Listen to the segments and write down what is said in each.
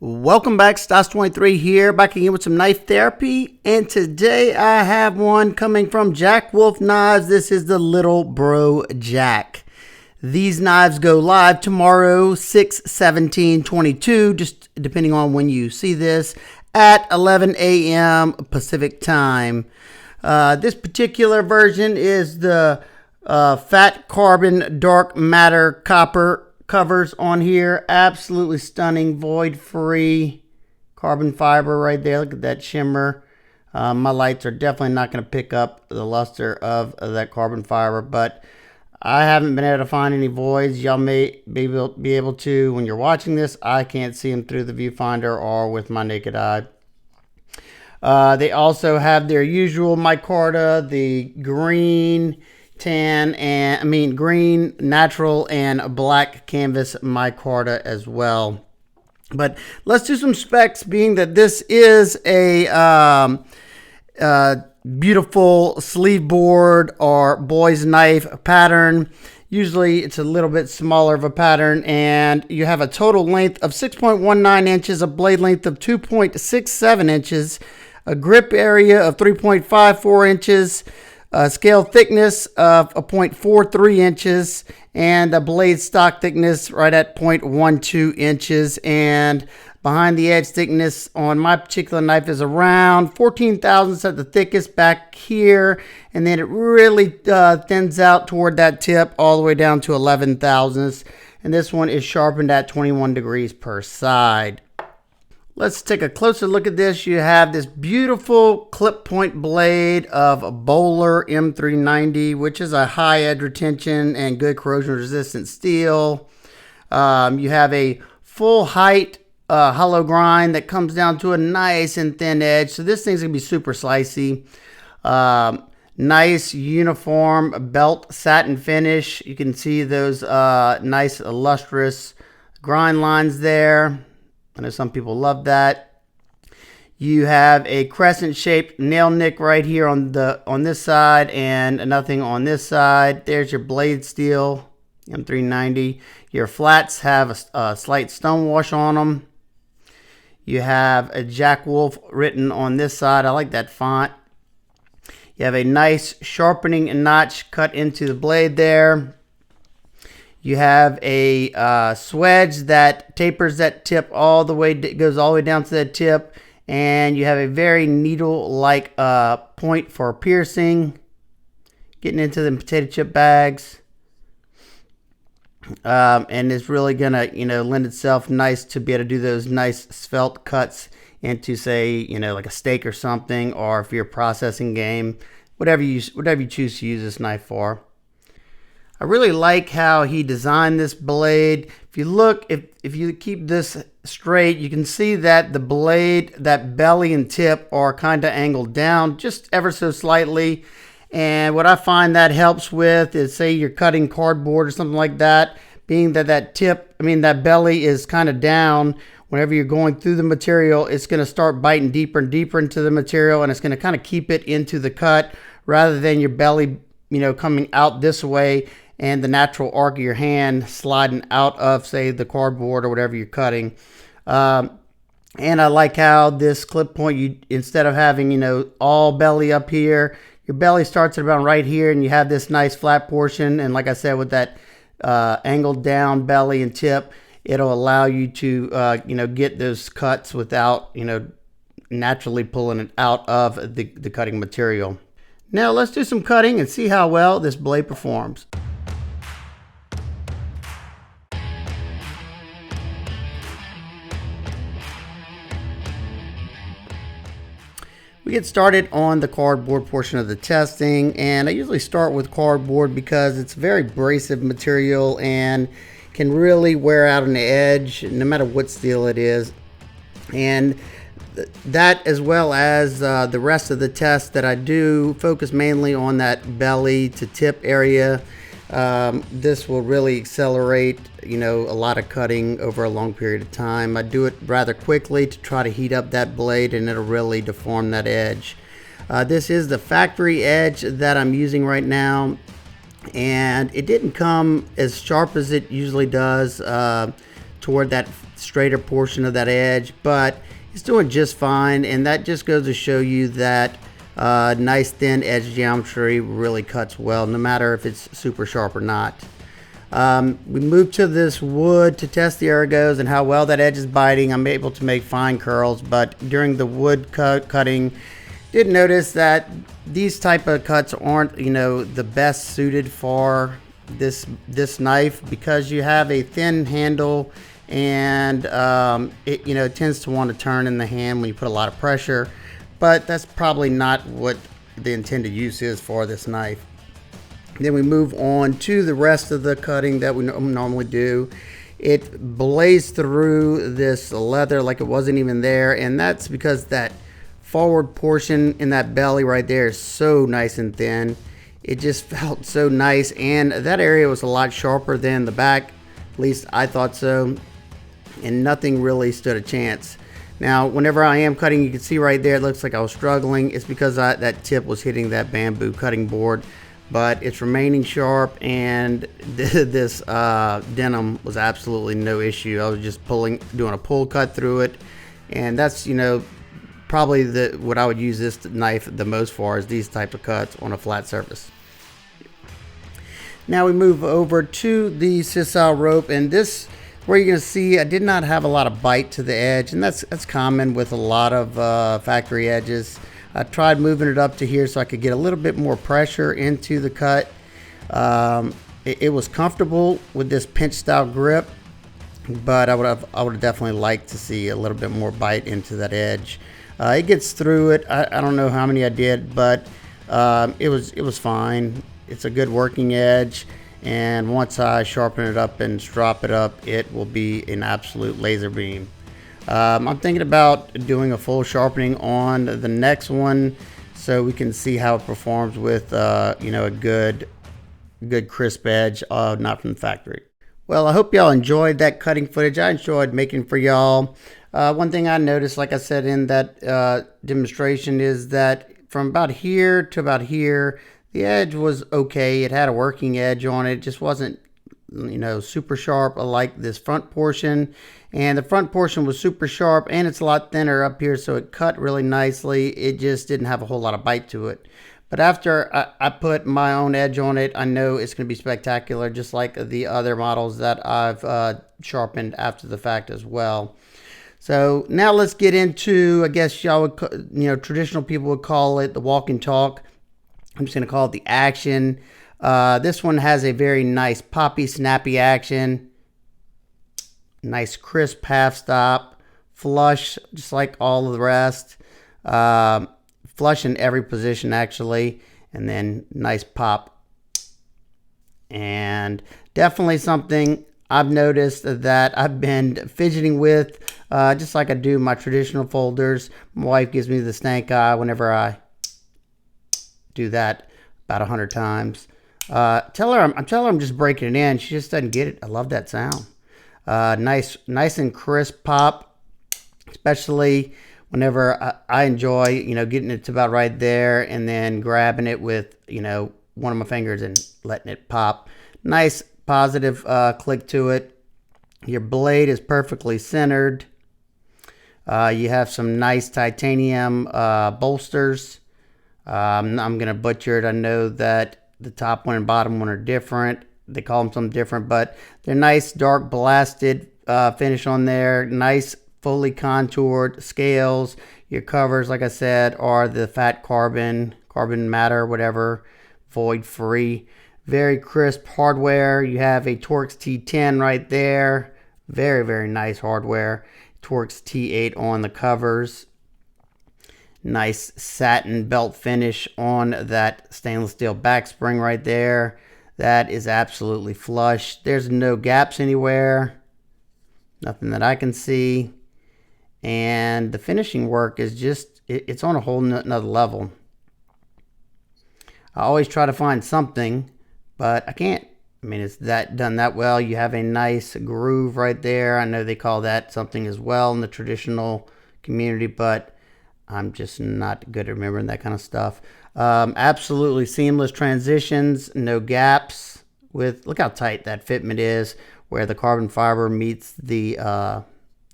Welcome back, Stas23 here, back again with some knife therapy, and today I have one coming from Jack Wolf Knives. This is the Little Bro Jack. These knives go live tomorrow, 6/17/22, just depending on when you see this, at 11 a.m. Pacific time. This particular version is the Fat Carbon Dark Matter Copper covers on here. Absolutely stunning, void free carbon fiber right there. Look at that shimmer. My lights are definitely not going to pick up the luster of that carbon fiber, but I haven't been able to find any voids. Y'all may be able to when you're watching this. I can't see them through the viewfinder or with my naked eye. They also have their usual micarta, the green, tan, and green, natural, and black canvas micarta as well. But let's do some specs, being that this is a beautiful sleeve board or boy's knife pattern. Usually it's a little bit smaller of a pattern, and you have a total length of 6.19 inches, a blade length of 2.67 inches, a grip area of 3.54 inches, scale thickness of 0.43 inches, and a blade stock thickness right at 0.12 inches. And behind the edge thickness on my particular knife is around 14 thousandths at the thickest back here, and then it really thins out toward that tip all the way down to 11 thousandths. And this one is sharpened at 21 degrees per side. Let's take a closer look at this. You have this beautiful clip point blade of Bowler M390, which is a high edge retention and good corrosion resistant steel. You have a full height hollow grind that comes down to a nice and thin edge. So this thing's gonna be super slicey. Nice uniform belt satin finish. You can see those nice lustrous grind lines there. I know some people love that. You have a crescent shaped nail nick right here on this side and nothing on this side. There's your blade steel M390. Your flats have a slight stone wash on them. You have a Jack Wolf written on this side. I like that font. You have a nice sharpening notch cut into the blade there. You have a swedge that tapers that tip all the way, goes all the way down to that tip, and you have a very needle-like point for piercing, getting into the potato chip bags, and it's really gonna, lend itself nice to be able to do those nice svelte cuts into, say, like a steak or something, or if you're a processing game, whatever you choose to use this knife for. I really like how he designed this blade. If you look, if you keep this straight, you can see that the blade, that belly and tip are kind of angled down just ever so slightly. And what I find that helps with is, say you're cutting cardboard or something like that, being that that belly is kind of down. Whenever you're going through the material, it's going to start biting deeper and deeper into the material, and it's going to kind of keep it into the cut rather than your belly, coming out this way and the natural arc of your hand sliding out of, say, the cardboard or whatever you're cutting. And I like how this clip point, instead of having, all belly up here, your belly starts at about right here, and you have this nice flat portion. And like I said, with that angled down belly and tip, it'll allow you to, get those cuts without, naturally pulling it out of the cutting material. Now let's do some cutting and see how well this blade performs. We get started on the cardboard portion of the testing, and I usually start with cardboard because it's very abrasive material and can really wear out an edge no matter what steel it is. And that, as well as the rest of the test that I do, focus mainly on that belly to tip area. This will really accelerate, a lot of cutting over a long period of time. I do it rather quickly to try to heat up that blade, and it'll really deform that edge. This is the factory edge that I'm using right now, and it didn't come as sharp as it usually does toward that straighter portion of that edge, but it's doing just fine, and that just goes to show you that nice thin edge geometry really cuts well, no matter if it's super sharp or not. We moved to this wood to test the ergos and how well that edge is biting. I'm able to make fine curls, but during the wood cutting, did notice that these type of cuts aren't, the best suited for this knife, because you have a thin handle, and it tends to want to turn in the hand when you put a lot of pressure. But that's probably not what the intended use is for this knife. Then we move on to the rest of the cutting that we normally do. It blazed through this leather like it wasn't even there, and that's because that forward portion in that belly right there is so nice and thin. It just felt so nice, and that area was a lot sharper than the back. At least I thought so, and nothing really stood a chance. Now, whenever I am cutting, you can see right there, it looks like I was struggling. It's because that tip was hitting that bamboo cutting board, but it's remaining sharp, and this denim was absolutely no issue. I was just doing a pull cut through it, and that's, probably what I would use this knife the most for, is these type of cuts on a flat surface. Now we move over to the sisal rope, and this, where you're going to see I did not have a lot of bite to the edge, and that's common with a lot of factory edges. I tried moving it up to here so I could get a little bit more pressure into the cut. It was comfortable with this pinch style grip, but I would have definitely liked to see a little bit more bite into that edge. It gets through it. I don't know how many I did, but it was fine. It's a good working edge, and once I sharpen it up and strop it up, it will be an absolute laser beam. I'm thinking about doing a full sharpening on the next one, so we can see how it performs with a good crisp edge, not from the factory. Well, I hope y'all enjoyed that cutting footage. I enjoyed making for y'all. One thing I noticed, like I said in that demonstration, is that from about here to about here, the edge was okay. It had a working edge on it. It just wasn't, super sharp like this front portion. And the front portion was super sharp, and it's a lot thinner up here, so it cut really nicely. It just didn't have a whole lot of bite to it. But after I put my own edge on it, I know it's going to be spectacular, just like the other models that I've sharpened after the fact as well. So now let's get into, I guess y'all would, traditional people would call it the walk and talk. I'm just going to call it the action. This one has a very nice poppy, snappy action. Nice crisp half stop. Flush, just like all of the rest. Flush in every position, actually. And then nice pop. And definitely something I've noticed that I've been fidgeting with, just like I do my traditional folders. My wife gives me the stank eye whenever I do that about 100 times. Tell her I'm just breaking it in. She just doesn't get it. I love that sound. Nice and crisp pop, especially whenever I enjoy, getting it to about right there and then grabbing it with, one of my fingers and letting it pop. Nice positive click to it. Your blade is perfectly centered. You have some nice titanium bolsters. I'm going to butcher it. I know that the top one and bottom one are different. They call them something different, but they're nice, dark, blasted finish on there. Nice, fully contoured scales. Your covers, like I said, are the fat carbon matter, whatever, void free. Very crisp hardware. You have a Torx T10 right there. Very, very nice hardware. Torx T8 on the covers. Nice satin belt finish on that stainless steel back spring right there. That is absolutely flush. There's no gaps anywhere. Nothing that I can see. And the finishing work is just, it's on a whole nother level. I always try to find something, but I can't. I mean, it's done that well. You have a nice groove right there. I know they call that something as well in the traditional community, but I'm just not good at remembering that kind of stuff. Absolutely seamless transitions, no gaps. Look how tight that fitment is, where the carbon fiber meets the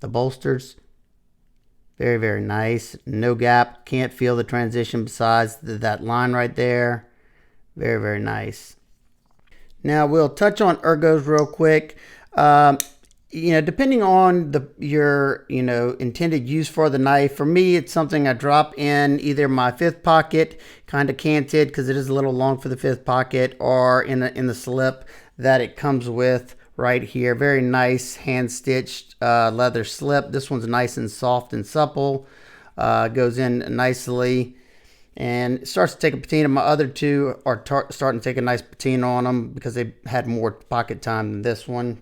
the bolsters. Very, very nice. No gap. Can't feel the transition besides that line right there. Very, very nice. Now we'll touch on ergos real quick. Depending on your intended use for the knife. For me, it's something I drop in either my fifth pocket, kind of canted because it is a little long for the fifth pocket, or in the slip that it comes with right here. Very nice hand stitched leather slip. This one's nice and soft and supple. Goes in nicely. And it starts to take a patina. My other two are starting to take a nice patina on them because they had more pocket time than this one.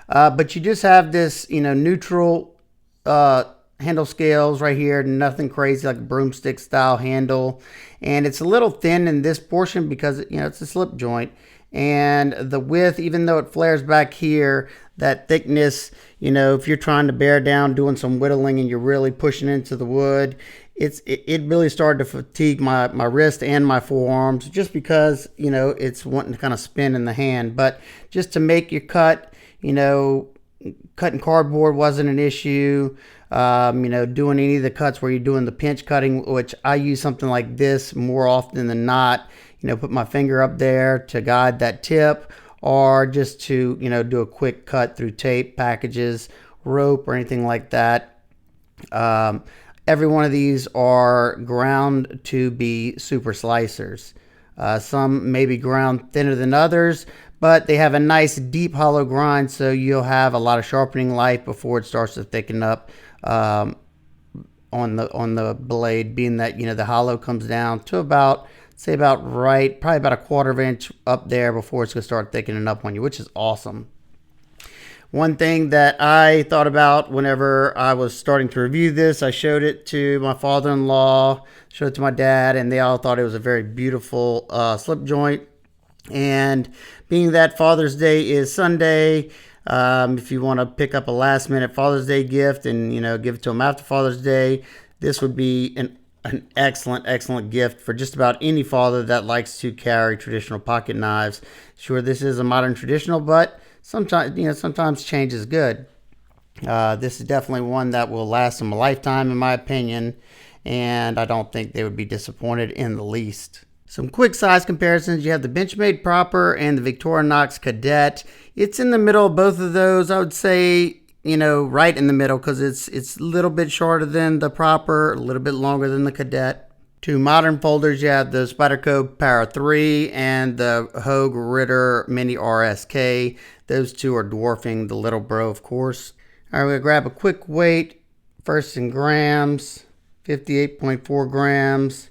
But you just have this, neutral handle scales right here. Nothing crazy, like a broomstick style handle. And it's a little thin in this portion because, it's a slip joint. And the width, even though it flares back here, that thickness, if you're trying to bear down, doing some whittling and you're really pushing into the wood, it really started to fatigue my wrist and my forearms just because, it's wanting to kind of spin in the hand. But just to make your cut, cutting cardboard wasn't an issue. Doing any of the cuts where you're doing the pinch cutting, which I use something like this more often than not, put my finger up there to guide that tip, or just to, do a quick cut through tape, packages, rope, or anything like that. Every one of these are ground to be super slicers. Some may be ground thinner than others, but they have a nice deep hollow grind, so you'll have a lot of sharpening life before it starts to thicken up on the blade, being that the hollow comes down to about right, probably about a 1/4 inch up there before it's going to start thickening up on you, which is awesome. One thing that I thought about whenever I was starting to review this, I showed it to my father-in-law, showed it to my dad, and they all thought it was a very beautiful slip joint. And being that Father's Day is Sunday, if you want to pick up a last-minute Father's Day gift and give it to them after Father's Day, this would be an excellent gift for just about any father that likes to carry traditional pocket knives. Sure, this is a modern traditional, but sometimes change is good. This is definitely one that will last them a lifetime, in my opinion, and I don't think they would be disappointed in the least. Some quick size comparisons. You have the Benchmade Proper and the Victorinox Cadet. It's in the middle of both of those. I would say, right in the middle, because it's a little bit shorter than the Proper, a little bit longer than the Cadet. Two modern folders, you have the Spyderco Para 3 and the Hogue Ritter Mini RSK. Those two are dwarfing the Little Bro, of course. All right, we're going to grab a quick weight. First in grams, 58.4 grams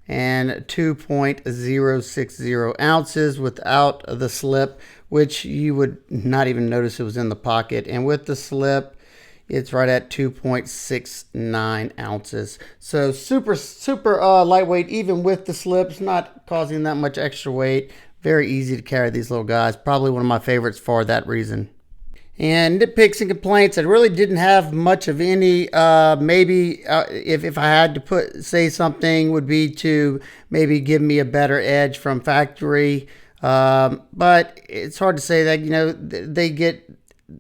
and 2.060 ounces without the slip, which you would not even notice it was in the pocket. And with the slip, it's right at 2.69 ounces. So super lightweight, even with the slips, not causing that much extra weight. Very easy to carry these little guys. Probably one of my favorites for that reason. And nitpicks and complaints, I really didn't have much of any. Maybe if I had to say something, would be to maybe give me a better edge from factory. But it's hard to say that,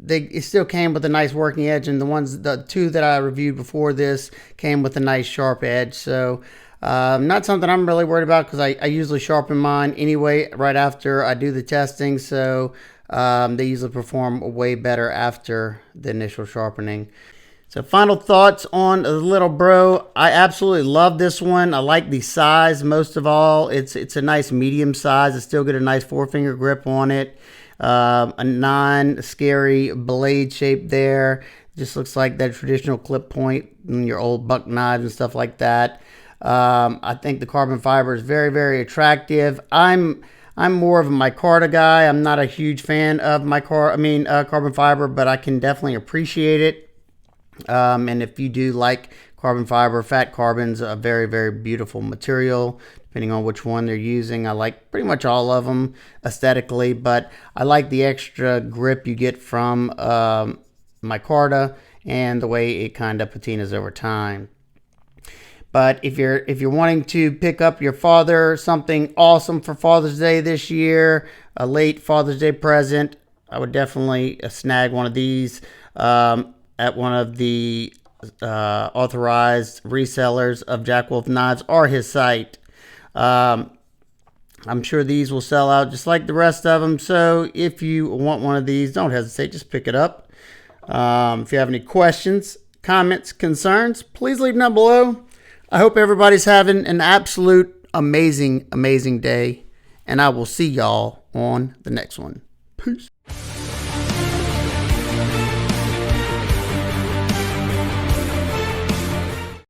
it still came with a nice working edge, and the two that I reviewed before this came with a nice sharp edge. So not something I'm really worried about, because I usually sharpen mine anyway right after I do the testing. So they usually perform way better after the initial sharpening. So final thoughts on the Little Bro. I absolutely love this one. I like the size most of all. It's a nice medium size. I still get a nice 4-finger grip on it. A non-scary blade shape there. Just looks like that traditional clip point in your old buck knives and stuff like that. I think the carbon fiber is very, very attractive. I'm more of a micarta guy. I'm not a huge fan of carbon fiber, but I can definitely appreciate it. And if you do like carbon fiber, fat carbon's a very, very beautiful material. Depending on which one they're using, I like pretty much all of them aesthetically, but I like the extra grip you get from micarta and the way it kind of patinas over time. But if you're wanting to pick up your father something awesome for Father's Day this year, a late Father's Day present, I would definitely snag one of these. at one of the authorized resellers of Jack Wolf knives or his site. I'm sure these will sell out just like the rest of them. So if you want one of these, don't hesitate. Just pick it up. If you have any questions, comments, concerns, please leave them down below. I hope everybody's having an absolute amazing, amazing day. And I will see y'all on the next one. Peace.